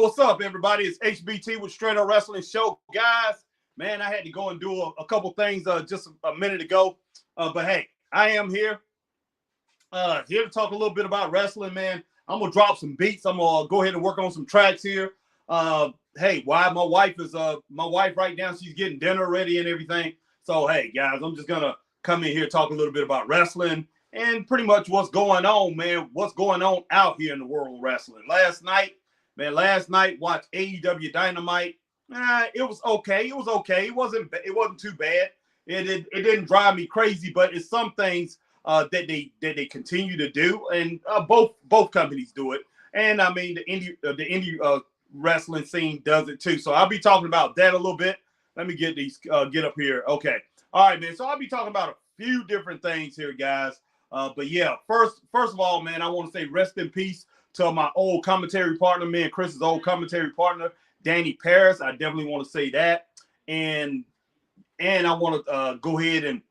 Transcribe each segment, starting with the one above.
What's up, everybody? It's HBT with Straight Up Wrestling Show. Guys, man, I had to go and do a couple things just a minute ago. But hey, I am here. Here to talk a little bit about wrestling, man. I'm going to drop some beats. I'm going to go ahead and work on some tracks here. Hey, why my wife right now, she's getting dinner ready and everything. So, hey, guys, I'm just going to come in here, talk a little bit about wrestling and pretty much what's going on, man. What's going on out here in the world of wrestling. Last night, watched AEW Dynamite. It was okay. It was okay. It wasn't too bad. It didn't drive me crazy, but it's some things that they continue to do, and both companies do it. And I mean the indie wrestling scene does it too. So I'll be talking about that a little bit. Let me get up here. Okay. All right, man. So I'll be talking about a few different things here, guys. But yeah, first of all, man, I want to say rest in peace to my old commentary partner, me and Chris's old commentary partner, Danny Paris. I definitely want to say that. And I want to go ahead and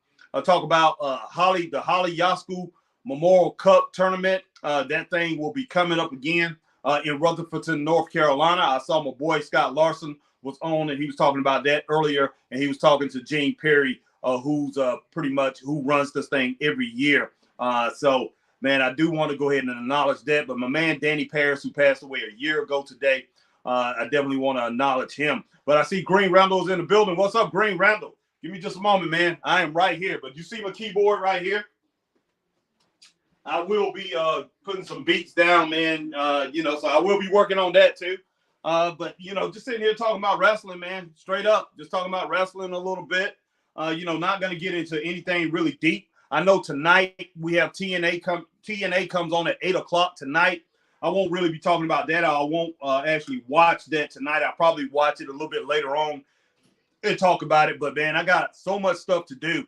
talk about the Holly Yasku Memorial Cup tournament. That thing will be coming up again in Rutherford, North Carolina. I saw my boy Scott Larson was on, and he was talking about that earlier, and he was talking to Gene Perry, who's pretty much who runs this thing every year. So, man, I do want to go ahead and acknowledge that. But my man Danny Paris, who passed away a year ago today, I definitely want to acknowledge him. But I see Green Randall's in the building. What's up, Green Randall? Give me just a moment, man. I am right here. But you see my keyboard right here? I will be putting some beats down, man. So I will be working on that too. But, just sitting here talking about wrestling, man. Straight up, just talking about wrestling a little bit. Not going to get into anything really deep. I know tonight we have TNA comes on at 8 o'clock tonight. I won't really be talking about that. I won't actually watch that tonight. I'll probably watch it a little bit later on and talk about it. But, man, I got so much stuff to do,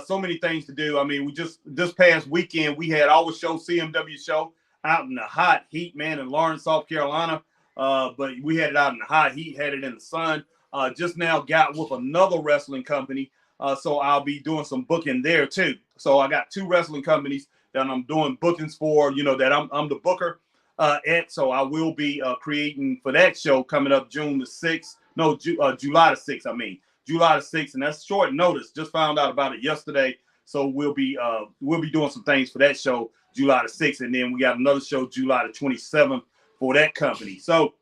so many things to do. I mean, this past weekend, we had our show, CMW show, out in the hot heat, man, in Lawrence, South Carolina. But we had it out in the hot heat, had it in the sun. Just now got with another wrestling company. So I'll be doing some booking there too. So I got two wrestling companies that I'm doing bookings for, that I'm the booker at. So I will be creating for that show coming up July the 6th. July the 6th. And that's short notice. Just found out about it yesterday. So we'll be doing some things for that show July the 6th. And then we got another show July the 27th for that company. So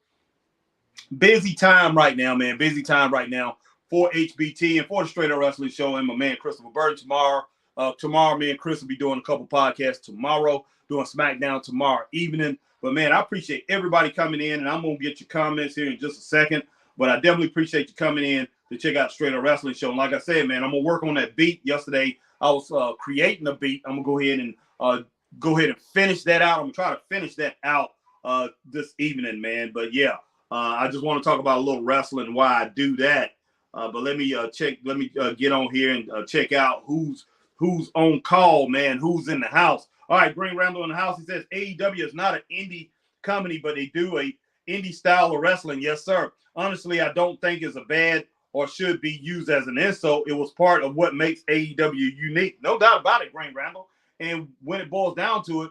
busy time right now, man. Busy time right now for HBT and for the Straight Up Wrestling Show and my man Christopher Burton tomorrow. Tomorrow, me and Chris will be doing a couple podcasts tomorrow, doing SmackDown tomorrow evening. But, man, I appreciate everybody coming in, and I'm going to get your comments here in just a second. But I definitely appreciate you coming in to check out Straight Up Wrestling Show. And like I said, man, I'm going to work on that beat. Yesterday, I was creating a beat. I'm going to go ahead and finish that out. I'm going to try to finish that out this evening, man. But, yeah, I just want to talk about a little wrestling and why I do that. But let me get on here and check out who's on call, man, who's in the house. All right, Green Randall in the house. He says AEW is not an indie company, but they do a indie style of wrestling. Yes, sir. Honestly, I don't think it's a bad or should be used as an insult. It was part of what makes AEW unique. No doubt about it, Green Randall. And when it boils down to it,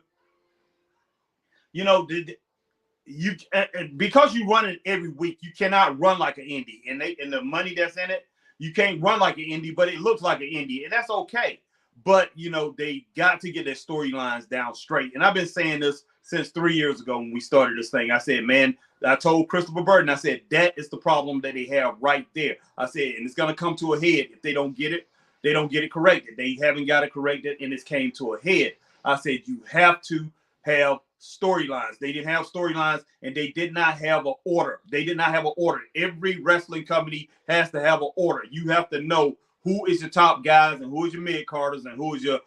because you run it every week, you cannot run like an indie. And the money that's in it, you can't run like an indie, but it looks like an indie, and that's okay. But they got to get their storylines down straight. And I've been saying this since 3 years ago when we started this thing. I said, man, I told Christopher Burton, I said, that is the problem that they have right there. I said, and it's gonna come to a head if they don't get it corrected. They haven't got it corrected, and it's came to a head. I said, you have to have storylines. They didn't have storylines, and they did not have an order. Every wrestling company has to have an order. You have to know who is your top guys and who is your mid-carders and who is your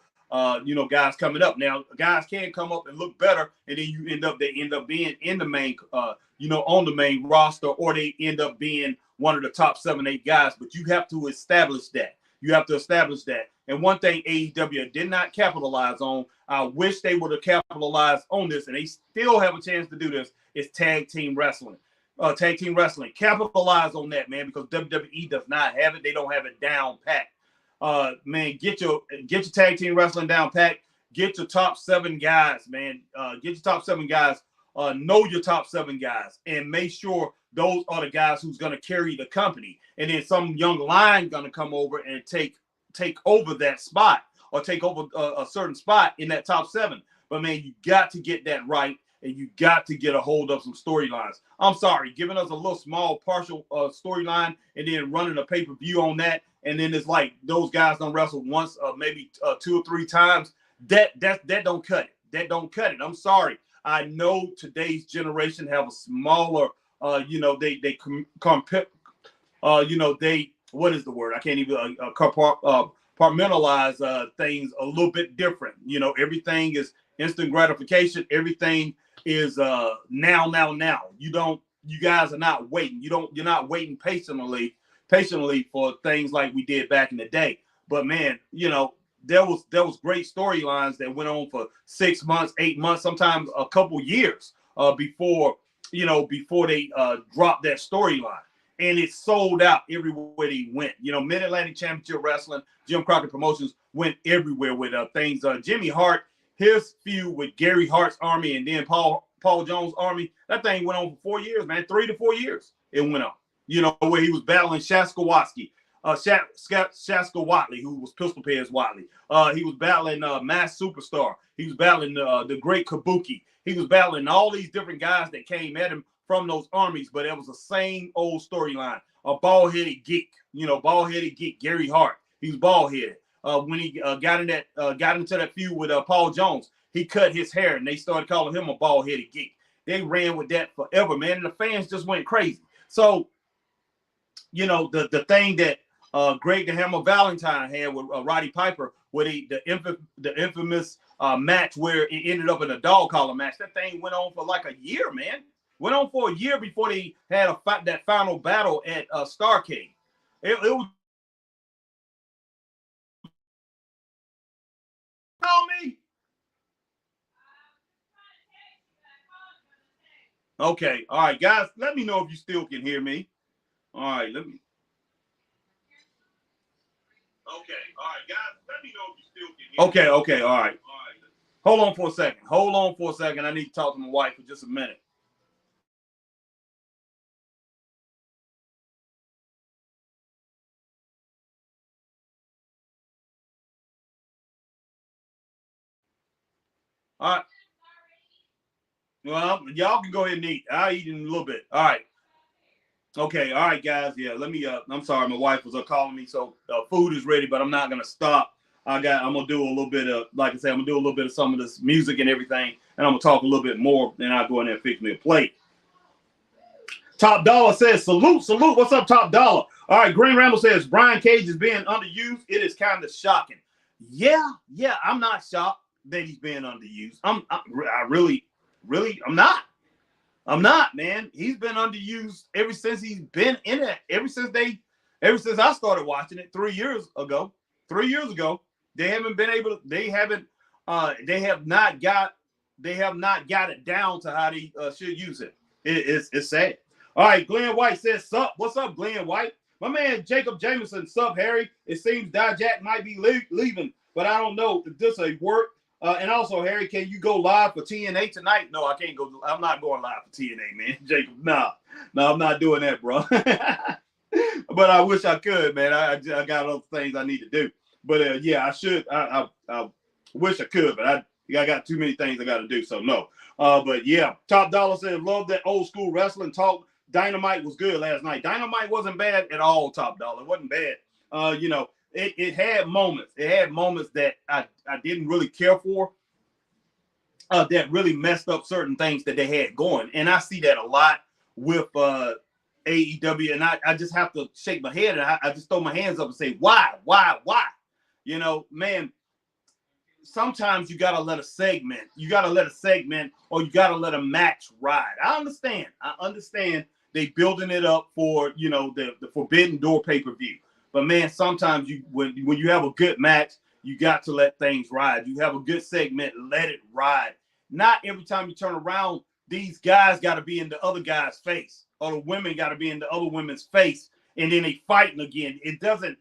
guys coming up. Now, guys can come up and look better, and then they end up being in the main on the main roster, or they end up being one of the top 7-8 guys, but you have to establish that. And one thing AEW did not capitalize on, I wish they would have capitalized on this, and they still have a chance to do this, is tag team wrestling. Capitalize on that, man, because WWE does not have it. They don't have it down pat. Man, get your tag team wrestling down pat. Get your top 7 guys, man. Get your top 7 guys know your top 7 guys and make sure those are the guys who's going to carry the company. And then some young line going to come over and take over that spot or take over a certain spot in that top 7. But man, you got to get that right, and you got to get a hold of some storylines. I'm sorry, giving us a little small partial storyline and then running a pay-per-view on that, and then it's like those guys don't wrestle once, maybe 2 or 3 times. That don't cut it. That don't cut it. I'm sorry. I know today's generation have a smaller, they what is the word? I can't even compartmentalize things a little bit different. Everything is instant gratification. Everything is now. You guys are not waiting. You're not waiting patiently for things like we did back in the day. But man, there was great storylines that went on for 6 months, 8 months, sometimes a couple years before they dropped that storyline. And it sold out everywhere they went. Mid-Atlantic Championship Wrestling, Jim Crockett Promotions went everywhere with things. Jimmy Hart, his feud with Gary Hart's Army and then Paul Jones' Army, that thing went on for 4 years, man. 3 to 4 years it went on. Where he was battling Shaska Watley, who was Pistol Pez Watley. He was battling Mass Superstar. He was battling the Great Kabuki. He was battling all these different guys that came at him from those armies, but it was the same old storyline. A bald-headed geek, Gary Hart. He was bald-headed. When he got into that feud with Paul Jones, he cut his hair, and they started calling him a bald-headed geek. They ran with that forever, man, and the fans just went crazy. So, the thing that Greg the Hammer Valentine had with Roddy Piper, with the infamous match where it ended up in a dog collar match. That thing went on for like a year, man. Went on for a year before they had that final battle at Starrcade. It was on me. Okay, all right, guys. Let me know if you still can hear me. All right, let me. Okay, all right, guys. Let me know if you still can hear me. Okay, all right. Hold on for a second. I need to talk to my wife for just a minute. All right. Well, y'all can go ahead and eat. I'll eat in a little bit. All right. Okay. All right, guys. Yeah. Let me. I'm sorry. My wife was calling me, so food is ready, but I'm not gonna stop. I'm gonna do a little bit of, like I said, I'm gonna do a little bit of some of this music and everything, and I'm gonna talk a little bit more. Then I'll go in there and fix me a plate. Top Dollar says, salute. What's up, Top Dollar? All right. Green Ramble says Brian Cage is being underused. It is kind of shocking. Yeah. I'm not shocked that he's being underused. I'm not, man. He's been underused ever since he's been in it. Ever since I started watching it 3 years ago. 3 years ago, they have not got it down to how they should use it. It's sad. All right, Glenn White says, sup. What's up, Glenn White? My man Jacob Jameson, sup, Harry. It seems Dijak might be leaving, but I don't know if this will work. And also, Harry, can you go live for TNA tonight? No, I can't go. I'm not going live for TNA, man. Jacob, no, I'm not doing that, bro. But I wish I could, man. I got other things I need to do. But yeah, I should. I wish I could, but I got too many things I got to do, so no. But yeah, Top Dollar said, love that old school wrestling talk. Dynamite was good last night. Dynamite wasn't bad at all, Top Dollar. It wasn't bad. It had moments. It had moments that I didn't really care for, that really messed up certain things that they had going. And I see that a lot with AEW. And I just have to shake my head, and I just throw my hands up and say, why? Man, sometimes you got to let a segment, or you got to let a match ride. I understand they building it up for, the Forbidden Door pay-per-view. But man, sometimes when you have a good match, you got to let things ride. You have a good segment, let it ride. Not every time you turn around, these guys got to be in the other guy's face, or the women got to be in the other women's face, and then they fighting again. It doesn't,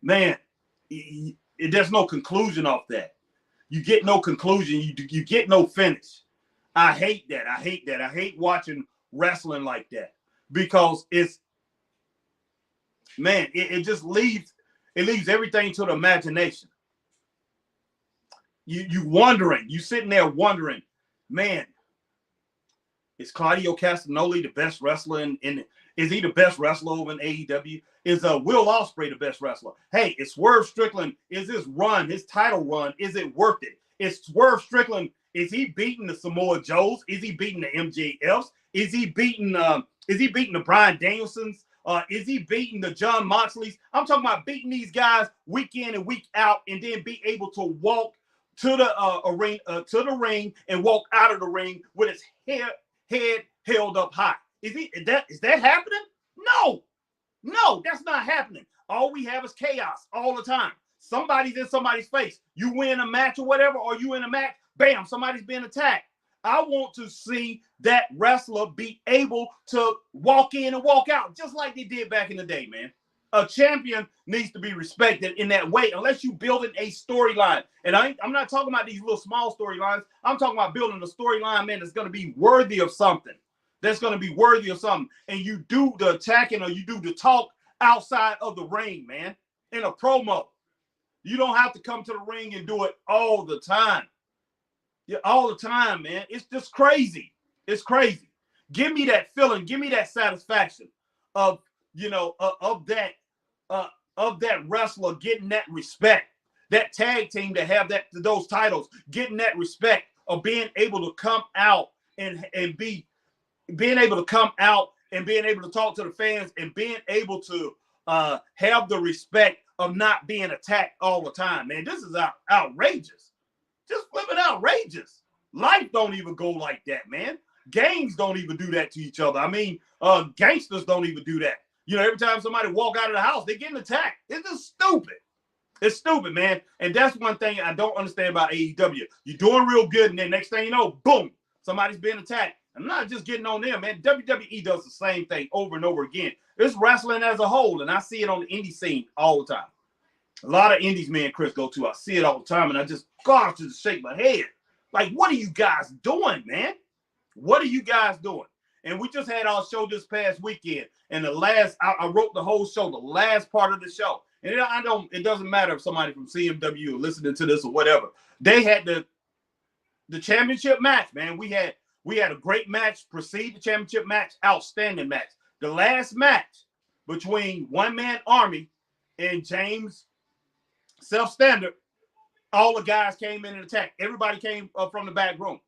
man. There's no conclusion off that. You get no conclusion. You get no finish. I hate that. I hate that. I hate watching wrestling like that because it just leaves everything to the imagination. You wondering, you sitting there wondering, man, is Claudio Castagnoli the best wrestler is he the best wrestler over in AEW? Is Will Ospreay the best wrestler? Hey, is Swerve Strickland, is his title run, is it worth it? Is Swerve Strickland, is he beating the Samoa Joes? Is he beating the MJFs? Is he beating the Bryan Danielsons? Is he beating the John Moxleys? I'm talking about beating these guys week in and week out, and then be able to walk to the ring and walk out of the ring with his head held up high. Is that happening? No, that's not happening. All we have is chaos all the time. Somebody's in somebody's face. You win a match or whatever, or you in a match, bam, somebody's being attacked. I want to see that wrestler be able to walk in and walk out, just like they did back in the day, man. A champion needs to be respected in that way, unless you building a storyline. And I'm not talking about these little small storylines. I'm talking about building a storyline, man, that's going to be worthy of something. And you do the attacking or you do the talk outside of the ring, man, in a promo. You don't have to come to the ring and do it all the time. Yeah, all the time, man. It's just crazy. It's crazy. Give me that feeling. Give me that satisfaction of that wrestler getting that respect, that tag team to have those titles, getting that respect of being able to come out and being able to come out and being able to talk to the fans and being able to have the respect of not being attacked all the time, man. This is outrageous. Just flipping outrageous. Life don't even go like that, man. Gangs don't even do that to each other. I mean, gangsters don't even do that. Every time somebody walk out of the house, they're getting attacked. It's just stupid. It's stupid, man. And that's one thing I don't understand about AEW. You're doing real good, and then next thing you know, boom, somebody's being attacked. I'm not just getting on them, man. WWE does the same thing over and over again. It's wrestling as a whole, and I see it on the indie scene all the time. A lot of indies, me and Chris go to. I see it all the time, and I just shake my head. Like, what are you guys doing, man? What are you guys doing? And we just had our show this past weekend, and I wrote the whole show, the last part of the show. And it doesn't matter if somebody from CMW listening to this or whatever. They had the championship match, man. We had a great match, precede the championship match, outstanding match. The last match between One Man Army and James Self-Standard, all the guys came in and attacked. Everybody came up from the back room.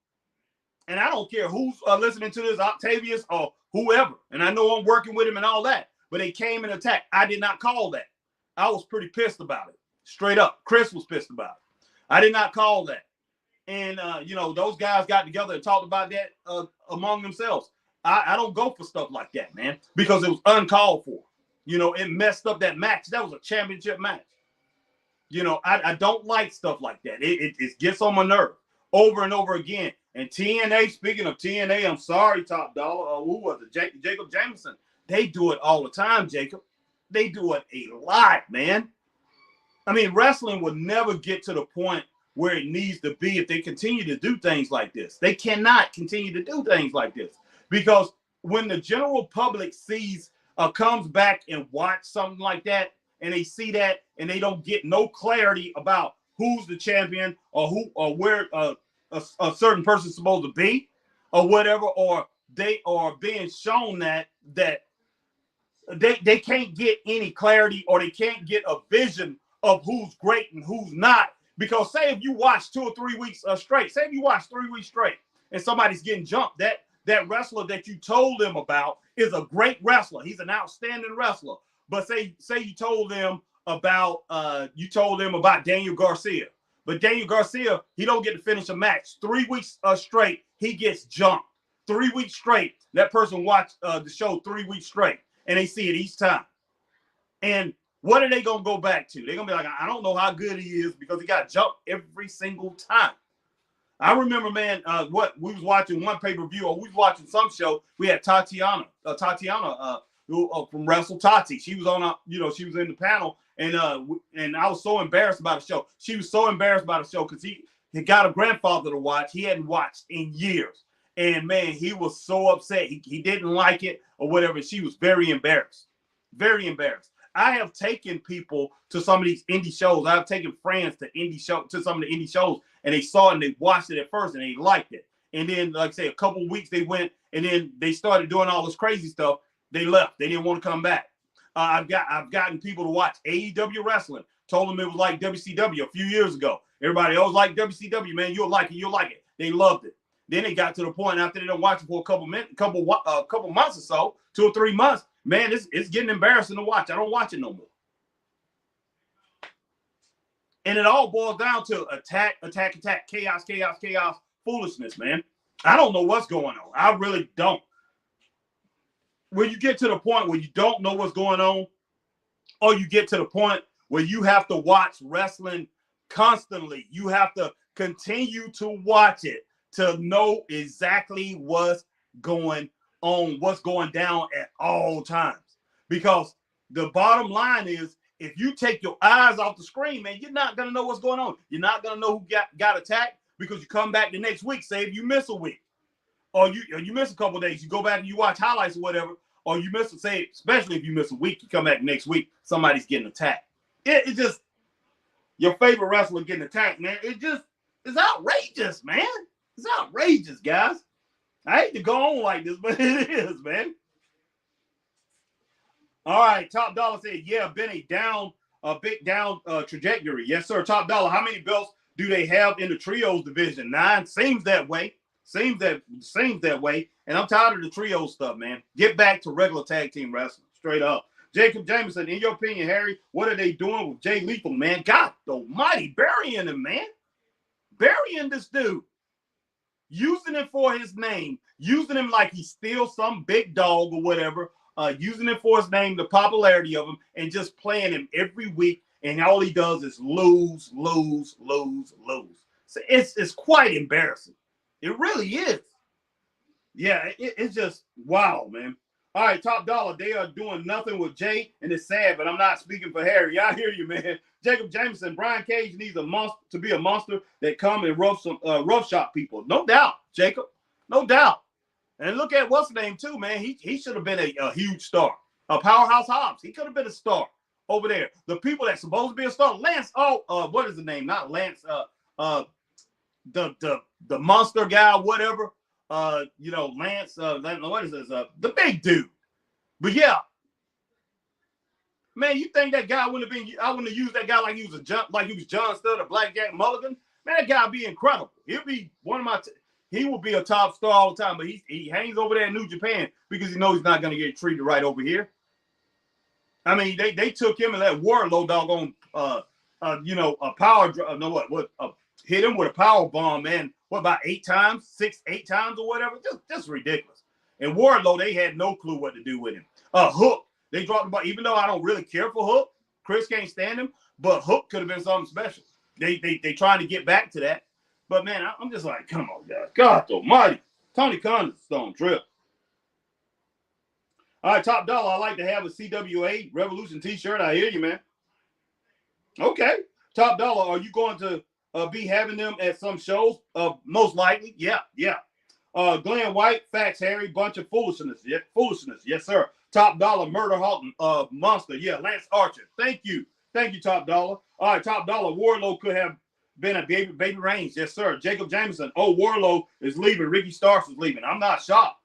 And I don't care who's listening to this, Octavius or whoever. And I know I'm working with him and all that. But they came and attacked. I did not call that. I was pretty pissed about it. Straight up. Chris was pissed about it. I did not call that. And, those guys got together and talked about that among themselves. I don't go for stuff like that, man, because it was uncalled for. It messed up that match. That was a championship match. I don't like stuff like that. It gets on my nerve over and over again. And TNA, speaking of TNA, I'm sorry, Top Dollar. Who was it? Jacob Jameson. They do it all the time, Jacob. They do it a lot, man. I mean, wrestling will never get to the point where it needs to be if they continue to do things like this. They cannot continue to do things like this because when the general public comes back and watch something like that, and they see that and they don't get no clarity about who's the champion or where a certain person's supposed to be or whatever, or they are being shown that they can't get any clarity or they can't get a vision of who's great and who's not. Because say if you watch 2 or 3 weeks straight, say if you watch 3 weeks straight and somebody's getting jumped, that wrestler that you told them about is a great wrestler. He's an outstanding wrestler. But say you told them about Daniel Garcia. But Daniel Garcia, he don't get to finish a match. 3 weeks straight, he gets jumped. 3 weeks straight, that person watched the show 3 weeks straight, and they see it each time. And what are they going to go back to? They're going to be like, I don't know how good he is because he got jumped every single time. I remember, man, what we was watching one pay-per-view or we was watching some show. We had Tatiana from Wrestle Tati. She was on she was in the panel, and I was so embarrassed about the show. She was so embarrassed about the show because he got a grandfather to watch. He hadn't watched in years. And man, he was so upset. He didn't like it or whatever. She was very embarrassed. Very embarrassed. I have taken people to some of these indie shows. I've taken friends to some of the indie shows, and they saw it and they watched it at first and they liked it. And then, like I say, a couple of weeks they went and then they started doing all this crazy stuff. They left. They didn't want to come back. I've gotten people to watch AEW wrestling. Told them it was like WCW a few years ago. Everybody always like WCW, man. You'll like it. You'll like it. They loved it. Then they got to the point after they don't watch it for a couple months or so, 2 or 3 months. Man, it's getting embarrassing to watch. I don't watch it no more. And it all boils down to attack, chaos, foolishness, man. I don't know what's going on. I really don't. When you get to the point where you don't know what's going on, or you get to the point where you have to watch wrestling constantly, you have to continue to watch it to know exactly what's going on, what's going down at all times. Because the bottom line is, if you take your eyes off the screen, man, you're not going to know what's going on. You're not going to know who got attacked, because you come back the next week, say if you miss a week, or you miss a couple of days, you go back and you watch highlights or whatever, or you miss, say, especially if you miss a week, you come back next week, somebody's getting attacked. It just, your favorite wrestler getting attacked, man, it's outrageous, man. It's outrageous, guys. I hate to go on like this, but it is, man. All right, Top Dollar said, yeah, been a big down trajectory. Yes, sir. Top Dollar, how many belts do they have in the trios division? 9. Seems that way. Seems that way. And I'm tired of the trio stuff, man. Get back to regular tag team wrestling, straight up. Jacob Jameson, in your opinion, Harry, what are they doing with Jay Lethal, man? God almighty, burying him, man. Burying this dude. Using him for his name. Using him like he's still some big dog or whatever. Using him for his name, the popularity of him, and just playing him every week. And all he does is lose. So it's quite embarrassing. It really is. Yeah, it's just wow, man. All right, Top Dollar, they are doing nothing with Jay, and it's sad, but I'm not speaking for Harry. I hear you, man. Jacob Jameson, Brian Cage needs a monster to be a monster that come and roughshop people. No doubt, Jacob. No doubt. And look at what's the name too, man. He should have been a huge star. Powerhouse Hobbs. He could have been a star over there. The people that's supposed to be a star, Lance. What is the name? Not Lance. The monster guy, whatever. Lance. What is this? The big dude. But yeah, man, you think that guy wouldn't have been? I wouldn't have used that guy like he was John Studd or Blackjack Mulligan. Man, that guy would be incredible. He'll be one of my. He will be a top star all the time, but he hangs over there in New Japan because he knows he's not going to get treated right over here. I mean, they took him and that Wardlow doggone, a power, hit him with a power bomb, man. What, about 8 times, 8 times or whatever? Just ridiculous. And Wardlow, they had no clue what to do with him. Hook, they dropped the ball. Even though I don't really care for Hook, Chris can't stand him, but Hook could have been something special. They trying to get back to that. But, man, I'm just like, come on, guys. God almighty. Tony Khan is on trip. All right, Top Dollar, I like to have a CWA Revolution t-shirt. I hear you, man. Okay. Top Dollar, are you going to be having them at some shows? Most likely. Yeah. Glenn White, facts, Harry, bunch of foolishness. Yeah, foolishness. Yes, sir. Top Dollar, Murder Hawk, Monster. Yeah, Lance Archer. Thank you, Top Dollar. All right, Top Dollar, Wardlow could have been a baby Reigns. Yes, sir. Jacob Jameson. Oh, Wardlow is leaving. Ricky Starks is leaving. I'm not shocked.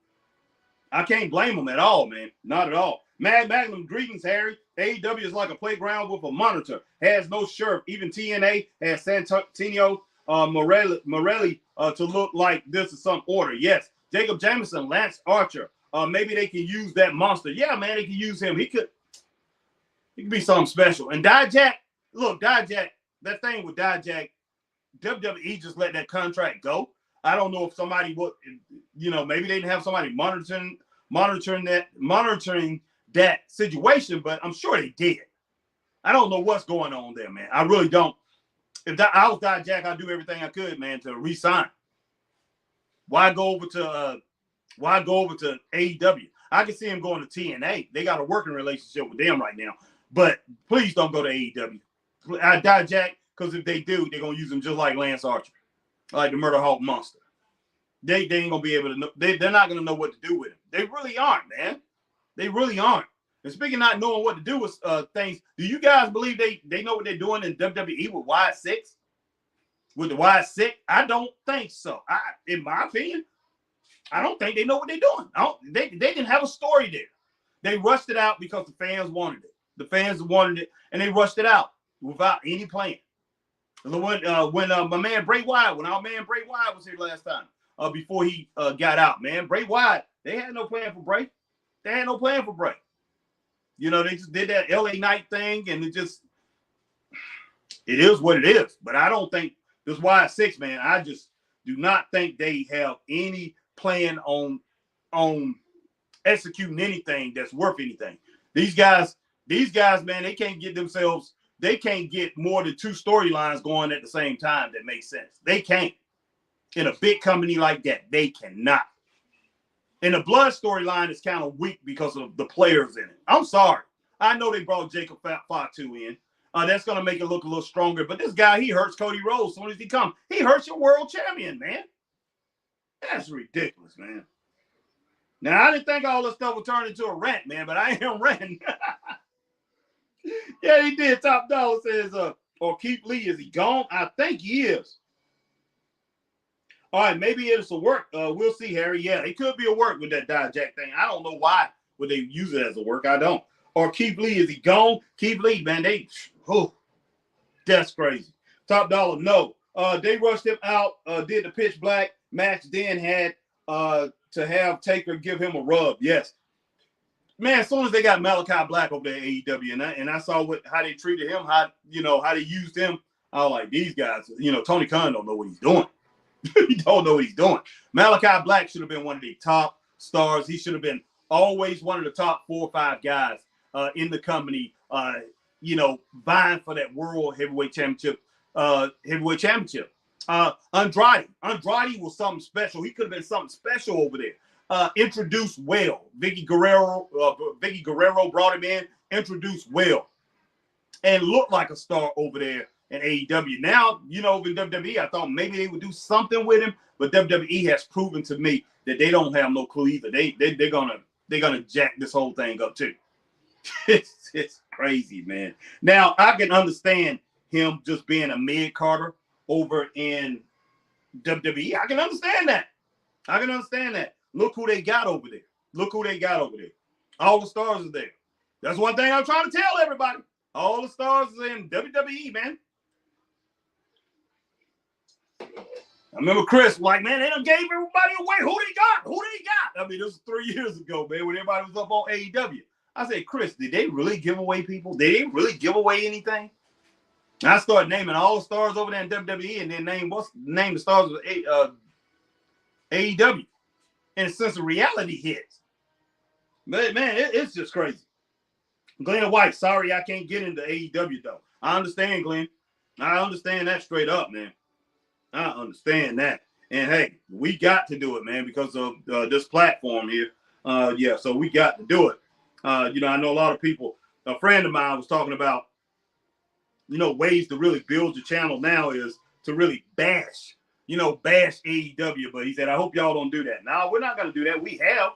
I can't blame him at all, man. Not at all. Mad Magnum, greetings, Harry. AEW is like a playground with a monitor. Has no sheriff. Even TNA has Santino Morelli to look like this is some order. Yes. Jacob Jameson, Lance Archer. Maybe they can use that monster. Yeah, man, they can use him. He could be something special. And Dijak, look, Dijak, that thing with Dijak, WWE just let that contract go. I don't know if somebody would, maybe they didn't have somebody monitoring that situation, but I'm sure they did. I don't know what's going on there, man. I really don't. If I was Dijak, I'd do everything I could, man, to re-sign. Why go over to AEW? I can see him going to TNA. They got a working relationship with them right now. But please don't go to AEW. Dijak, because if they do, they're gonna use him just like Lance Archer, like the Murder Hawk Monster. they ain't gonna be able to know. They're not gonna know what to do with him. They really aren't, man. They really aren't. And speaking of not knowing what to do with things, do you guys believe they know what they're doing in WWE with Wide Six? With the Wide Six? I don't think so. In my opinion, I don't think they know what they're doing. They didn't have a story there. They rushed it out because the fans wanted it. The fans wanted it, and they rushed it out without any plan. When my man Bray Wyatt, when our man Bray Wyatt was here last time, before he got out, man, Bray Wyatt, they had no plan for Bray. They had no plan for Bray. You know, they just did that LA Knight thing, and it is what it is. But I don't think this Wyatt Six, man, I just do not think they have any plan on executing anything that's worth anything. These guys, man, they can't get more than 2 storylines going at the same time that make sense. They can't. In a big company like that, they cannot. And the blood storyline is kind of weak because of the players in it. I'm sorry. I know they brought Jacob Fatu in. That's going to make it look a little stronger. But this guy, he hurts Cody Rhodes as soon as he comes. He hurts your world champion, man. That's ridiculous, man. Now, I didn't think all this stuff would turn into a rant, man, but I am ranting. Yeah, he did. Top Dollar says, or Keith Lee, is he gone? I think he is. All right, maybe it's a work. We'll see, Harry. Yeah, it could be a work with that Dijak thing. I don't know why would they use it as a work. I don't. Or Keith Lee, is he gone? Keith Lee, man, that's crazy. Top Dollar, no. They rushed him out, did the pitch black match, then had to have Taker give him a rub. Yes. Man, as soon as they got Malachi Black over there at AEW, and I saw how they treated him, how they used him, I was like, these guys, Tony Khan don't know what he's doing. He don't know what he's doing. Malachi Black should have been one of the top stars. He should have been always one of the top 4 or 5 guys in the company, vying for that World Heavyweight Championship. Andrade was something special. He could have been something special over there. Introduced well. Vicky Guerrero brought him in, introduced well, and looked like a star over there in AEW. Now, in WWE, I thought maybe they would do something with him, but WWE has proven to me that they don't have no clue either. They're gonna jack this whole thing up too. It's crazy, man. Now I can understand him just being a mid-carder over in WWE. I can understand that. Look who they got over there. All the stars are there. That's one thing I'm trying to tell everybody. All the stars are in WWE, man. I remember Chris like, man, they done gave everybody away. Who they got? I mean, this was 3 years ago, man, when everybody was up on AEW. I said, Chris, did they really give away people? Did they really give away anything? And I started naming all the stars over there in WWE, and then name the stars of AEW. And since the reality hits, man, it's just crazy. Glenn White, sorry I can't get into AEW though. I understand, Glenn. I understand that straight up, man. I understand that. And hey, we got to do it, man, because of this platform here. So we got to do it. I know a lot of people. A friend of mine was talking about, ways to really build your channel now is to really bash AEW. But he said, I hope y'all don't do that. No, we're not going to do that. We have.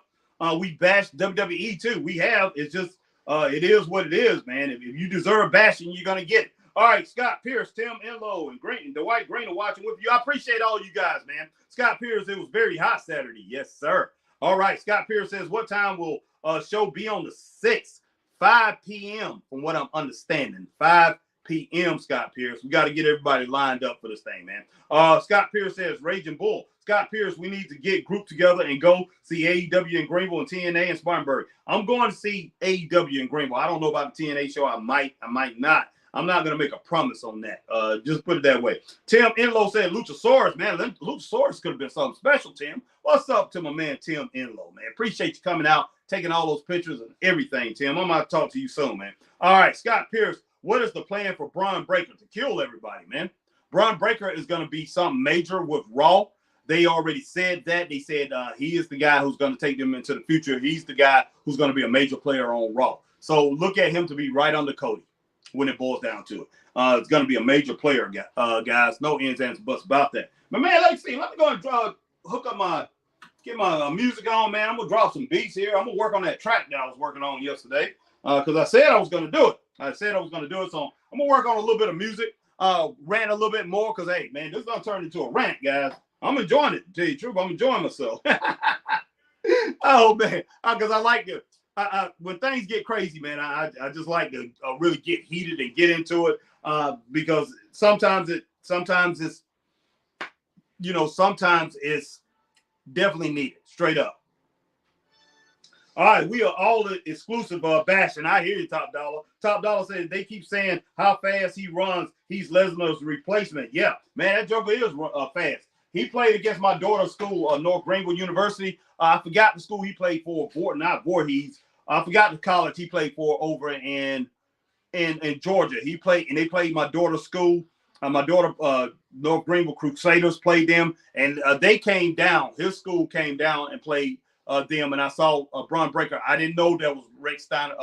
We bashed WWE too. We have. It's just, it is what it is, man. If you deserve bashing, you're going to get it. All right, Scott Pierce, Tim Enlow, and Dwight Green are watching with you. I appreciate all you guys, man. Scott Pierce, it was very hot Saturday. Yes, sir. All right, Scott Pierce says, what time will show be on the 6th? 5 p.m. from what I'm understanding. 5 p.m., Scott Pierce. We got to get everybody lined up for this thing, man. Scott Pierce says, Raging Bull. Scott Pierce, we need to get grouped together and go see AEW in Greenville and TNA in Spartanburg. I'm going to see AEW in Greenville. I don't know about the TNA show. I might not. I'm not going to make a promise on that. Just put it that way. Tim Enlow said, Luchasaurus, man. Luchasaurus could have been something special, Tim. What's up to my man, Tim Enlow, man? Appreciate you coming out, taking all those pictures and everything, Tim. I'm going to talk to you soon, man. All right, Scott Pierce, what is the plan for Braun Breaker to kill everybody, man? Braun Breaker is going to be something major with Raw. They already said that. They said he is the guy who's going to take them into the future. He's the guy who's going to be a major player on Raw. So look at him to be right under Cody when it boils down to it. It's going to be a major player, guys. No ins, ands, buts about that. But, man, let's see. Let me go and get my music on, man. I'm gonna drop some beats here. I'm gonna work on that track that I was working on yesterday because I said I was gonna do it. So I'm gonna work on a little bit of music, rant a little bit more because hey, man, this is gonna turn into a rant, guys. I'm enjoying it. To tell you the truth, I'm enjoying myself. Oh man, because I like to. When things get crazy, man, I just like to really get heated and get into it because sometimes it's definitely needed, straight up. All right, we are all exclusive bashing. I hear you, Top Dollar. Top Dollar said they keep saying how fast he runs. He's Lesnar's replacement. Yeah, man, that joker is fast. He played against my daughter's school, North Greenville University. I forgot the school he played for, not Voorhees. I forgot the college he played for over in Georgia. They played my daughter's school. My daughter, North Greenville Crusaders played them, and they came down. His school came down and played them, and I saw Braun Breaker. I didn't know that was Rex Steiner.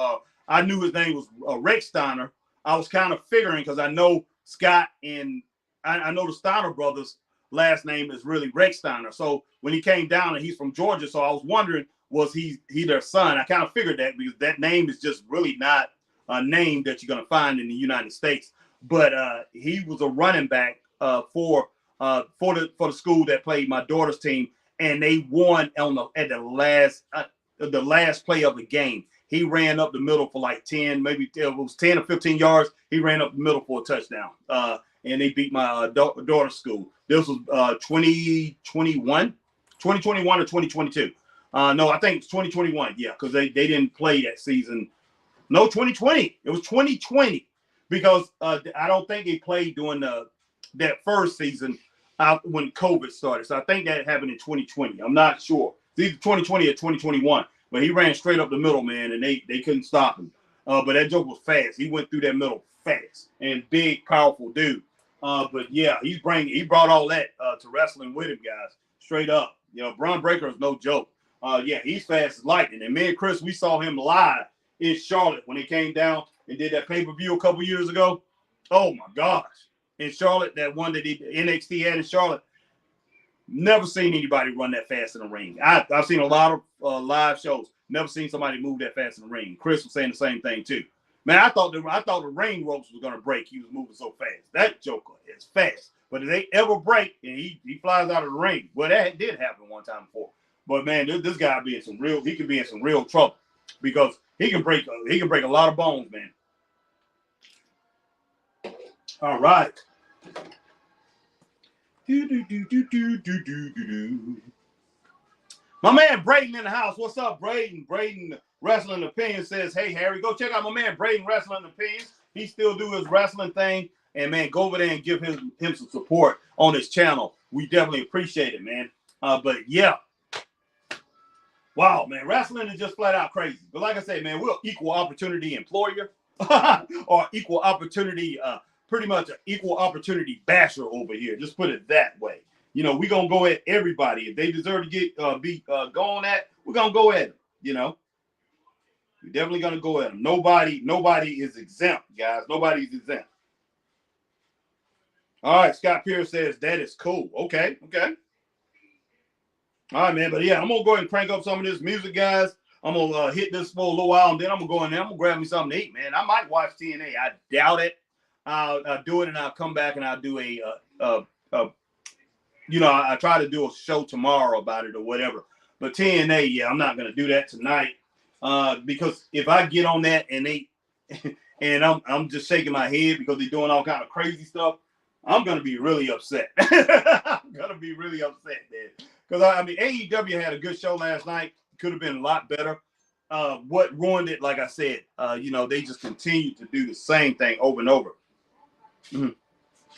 I knew his name was Rex Steiner. I was kind of figuring because I know Scott and I know the Steiner brothers' last name is really Rex Steiner. So when he came down and he's from Georgia, so I was wondering, was he their son? I kind of figured that because that name is just really not a name that you're going to find in the United States. But he was a running back for the school that played my daughter's team, and they won at the last play of the game. He ran up the middle for like 10, maybe it was 10 or 15 yards. He ran up the middle for a touchdown, and they beat my daughter's school. This was 2021 or 2022. No, I think it's 2021. Yeah, because they didn't play that season. No, 2020. It was 2020 because I don't think they played during that first season when COVID started. So I think that happened in 2020. I'm not sure. It's either 2020 or 2021. But he ran straight up the middle, man, and they couldn't stop him. But that joke was fast. He went through that middle fast and big, powerful dude. But yeah, he brought all that to wrestling with him, guys. Straight up. Braun Breaker is no joke. Yeah, he's fast as lightning. And me and Chris, we saw him live in Charlotte when he came down and did that pay-per-view a couple years ago. Oh my gosh. In Charlotte, that one that NXT had in Charlotte. Never seen anybody run that fast in the ring. I've seen a lot of live shows. Never seen somebody move that fast in the ring. Chris was saying the same thing too. Man, I thought the ring ropes was gonna break. He was moving so fast. That joker is fast. But if they ever break and he flies out of the ring, well, that did happen one time before. But man, this guy he could be in some real trouble because he can break a lot of bones, man. All right. My man Braden in the house. What's up, Braden? Braden Wrestling Opinions says, hey, Harry, go check out my man Braden Wrestling Opinions. He still do his wrestling thing. And, man, go over there and give him some support on his channel. We definitely appreciate it, man. But, yeah. Wow, man, wrestling is just flat out crazy. But like I say, man, we're equal opportunity employer or equal opportunity pretty much an equal opportunity basher over here. Just put it that way. We're going to go at everybody. If they deserve to be going at, we're going to go at them, We're definitely going to go at them. Nobody is exempt, guys. Nobody's exempt. All right, Scott Pierce says, that is cool. Okay. All right, man. But, yeah, I'm going to go ahead and crank up some of this music, guys. I'm going to hit this for a little while, and then I'm going to go in there. I'm going to grab me something to eat, man. I might watch TNA. I doubt it. I'll do it, and I'll come back, and I'll do I try to do a show tomorrow about it or whatever. But TNA, yeah, I'm not going to do that tonight because if I get on that and I'm just shaking my head because they're doing all kind of crazy stuff, I'm going to be really upset. I'm going to be really upset, man. Because, AEW had a good show last night. Could have been a lot better. What ruined it, like I said, they just continue to do the same thing over and over.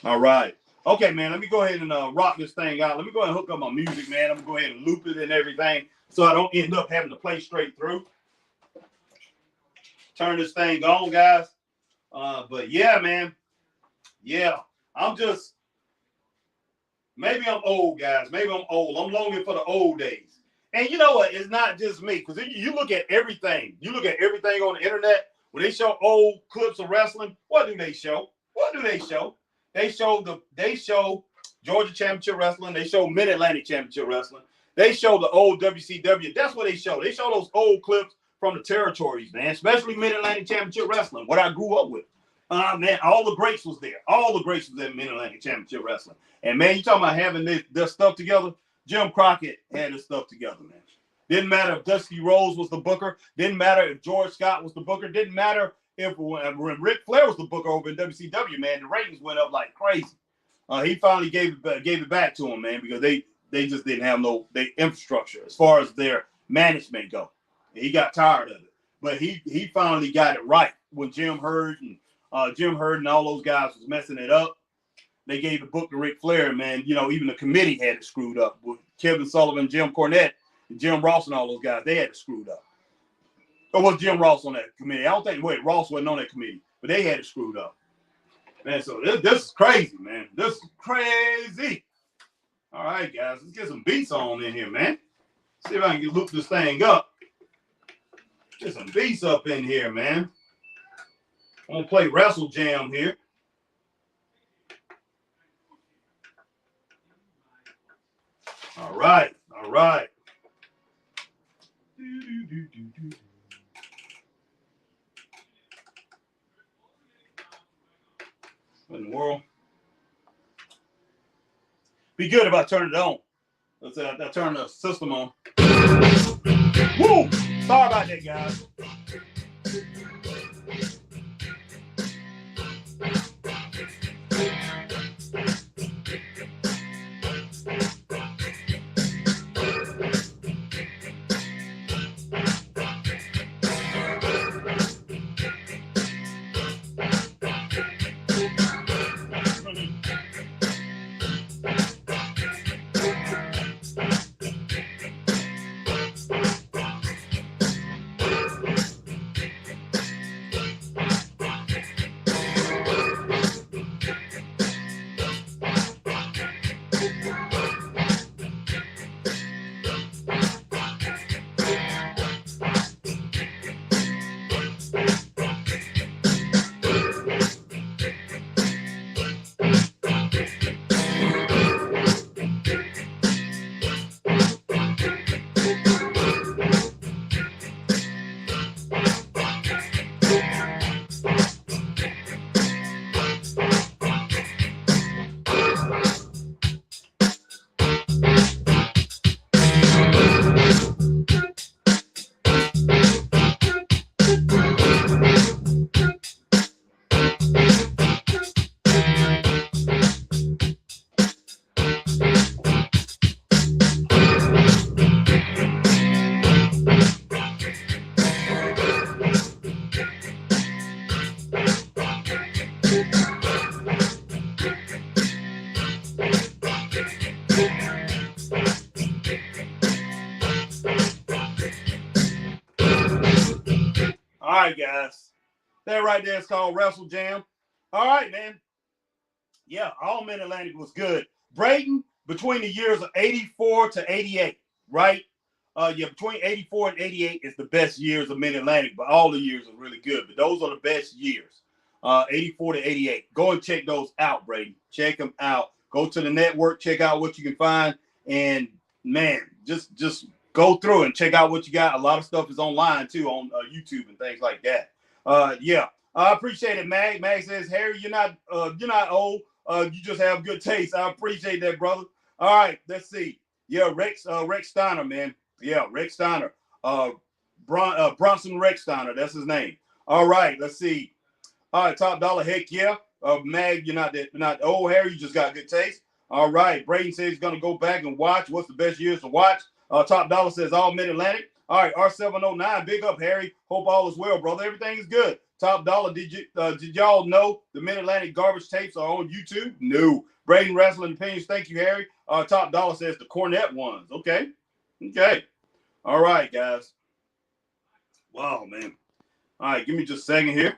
All right. Okay, man, let me go ahead and rock this thing out. Let me go ahead and hook up my music, man. I'm going to go ahead and loop it and everything so I don't end up having to play straight through. Turn this thing on, guys. But, yeah, man. Yeah, maybe I'm old, guys. Maybe I'm old. I'm longing for the old days. And you know what? It's not just me. Because you look at everything. You look at everything on the internet. When they show old clips of wrestling, what do they show? They show Georgia Championship Wrestling. They show Mid-Atlantic Championship Wrestling. They show the old WCW. That's what they show. They show those old clips from the territories, man, especially Mid-Atlantic Championship Wrestling, what I grew up with. Man, all the greats was there. All the greats was in Mid-Atlantic Championship Wrestling. And, man, you talking about having their stuff together? Jim Crockett had his stuff together, man. Didn't matter if Dusty Rhodes was the booker. Didn't matter if George Scott was the booker. Didn't matter if when Ric Flair was the booker over in WCW, man, the ratings went up like crazy. He finally gave it back to him, man, because they just didn't have the infrastructure as far as their management go. He got tired of it. But he finally got it right when Jim Herd and all those guys was messing it up. They gave the book to Ric Flair, man. You know, even the committee had it screwed up. With Kevin Sullivan, Jim Cornette, and Jim Ross and all those guys, they had it screwed up. Or was Jim Ross on that committee? I don't think, Ross wasn't on that committee, but they had it screwed up. Man, so this is crazy, man. This is crazy. All right, guys, let's get some beats on in here, man. See if I can loop this thing up. Get some beats up in here, man. I'm going to play Wrestle Jam here. All right. What in the world? Be good if I turn it on. Let's say I turn the system on. Woo! Sorry about that, guys. All right, guys. That right there is called Wrestle Jam. All right, man. Yeah, all Mid-Atlantic was good. Braden, between the years of 84 to 88, right? Between 84 and 88 is the best years of Mid-Atlantic, but all the years are really good. But those are the best years, 84 to 88. Go and check those out, Braden. Check them out. Go to the network, check out what you can find. And, man, just go through and check out what you got. A lot of stuff is online, too, on YouTube and things like that. Yeah, I appreciate it, Mag. Mag says, Harry, you're not old. You just have good taste. I appreciate that, brother. All right, let's see. Yeah, Rex Steiner, man. Yeah, Rex Steiner. Bronson Rex Steiner, that's his name. All right, let's see. All right, Top Dollar, heck yeah. Mag, you're not old, Harry. You just got good taste. All right, Braden says he's gonna go back and watch. What's the best years to watch? Top Dollar says all Mid-Atlantic. All right, R709, big up, Harry. Hope all is well, brother. Everything is good. Top Dollar, did y'all know the Mid-Atlantic garbage tapes are on YouTube? No. Braden Wrestling Opinions, thank you, Harry. Top Dollar says the Cornette ones. Okay. All right, guys. Wow, man. All right, give me just a second here.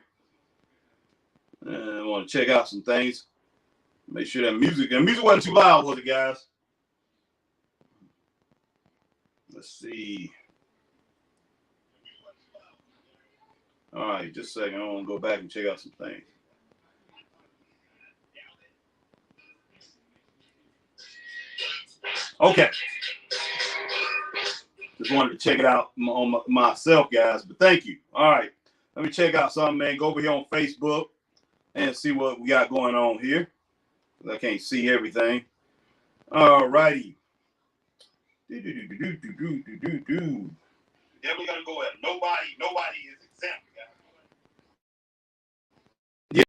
I want to check out some things. Make sure that music wasn't too loud, was it, guys? Let's see. All right, just a second. I want to go back and check out some things. Okay. Just wanted to check it out on myself, guys. But thank you. All right. Let me check out something, man. Go over here on Facebook and see what we got going on here. I can't see everything. All righty. Definitely gonna go at nobody is exempt, guys. Yeah.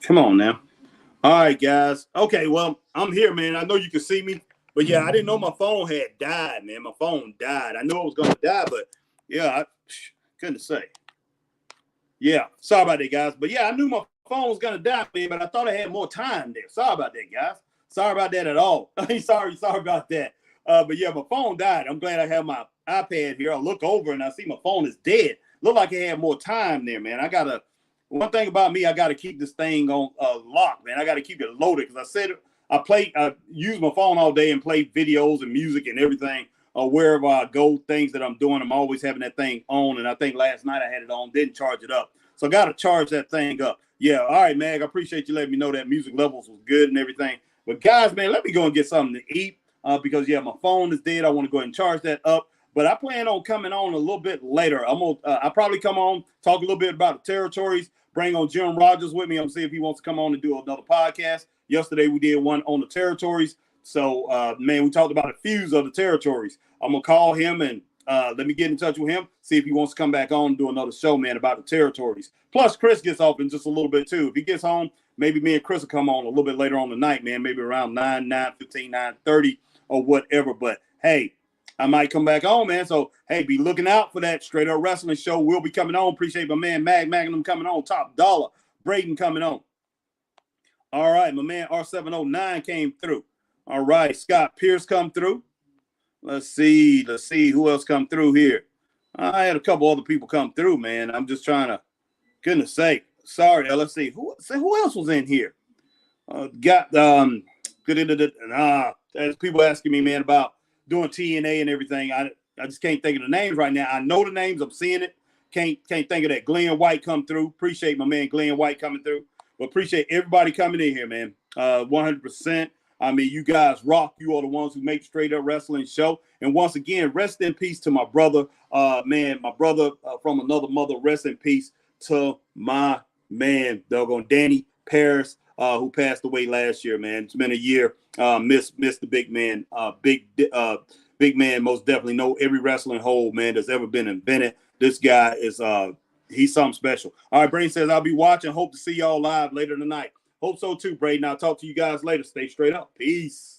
Come on now. All right, guys. Okay, well, I'm here, man. I know you can see me, but yeah, I didn't know my phone had died, man. My phone died. I knew it was going to die, but yeah, I couldn't say. Yeah, sorry about that, guys. But yeah, I knew my phone was going to die, man, but I thought I had more time there. Sorry about that, guys. Sorry about that at all. sorry about that. But yeah, my phone died. I'm glad I have my iPad here. I look over and I see my phone is dead. Look like it had more time there, man. One thing about me, I got to keep this thing on lock, man. I got to keep it loaded because I use my phone all day and play videos and music and everything. Wherever I go, things that I'm doing, I'm always having that thing on. And I think last night I had it on, didn't charge it up. So I got to charge that thing up. Yeah, all right, Mag. I appreciate you letting me know that music levels was good and everything. But guys, man, let me go and get something to eat because, yeah, my phone is dead. I want to go ahead and charge that up. But I plan on coming on a little bit later. I'll probably come on, talk a little bit about the territories, bring on Jim Rogers with me. I'm see if he wants to come on and do another podcast. Yesterday we did one on the territories. So, man, we talked about a few of the territories. I'm going to call him and let me get in touch with him, see if he wants to come back on and do another show, man, about the territories. Plus, Chris gets off in just a little bit, too. If he gets home, maybe me and Chris will come on a little bit later on tonight, man, maybe around 9:15, 9:30 or whatever. But, hey, I might come back on, man. So, hey, be looking out for that Straight Up Wrestling show. We'll be coming on. Appreciate my man Magnum coming on. Top dollar. Braden coming on. All right, my man R709 came through. All right, Scott Pierce come through. Let's see who else come through here. I had a couple other people come through, man. I'm just trying to, goodness sake. Sorry, let's see. Who else was in here? There's people asking me, man, about doing TNA and everything. I just can't think of the names right now. I know the names. I'm seeing it. Can't think of that. Glenn White come through. Appreciate my man Glenn White coming through. But appreciate everybody coming in here, man. 100%. I mean, you guys rock. You are the ones who make Straight Up Wrestling show. And once again, rest in peace to my brother. My brother from another mother. Rest in peace to my man, doggone Danny Paris, who passed away last year, man. It's been a year. Miss the big man. Big man most definitely know every wrestling hold, man, that's ever been invented. This guy is he's something special. All right, Braden says, I'll be watching. Hope to see y'all live later tonight. Hope so too, Braden. I'll talk to you guys later. Stay straight up. Peace.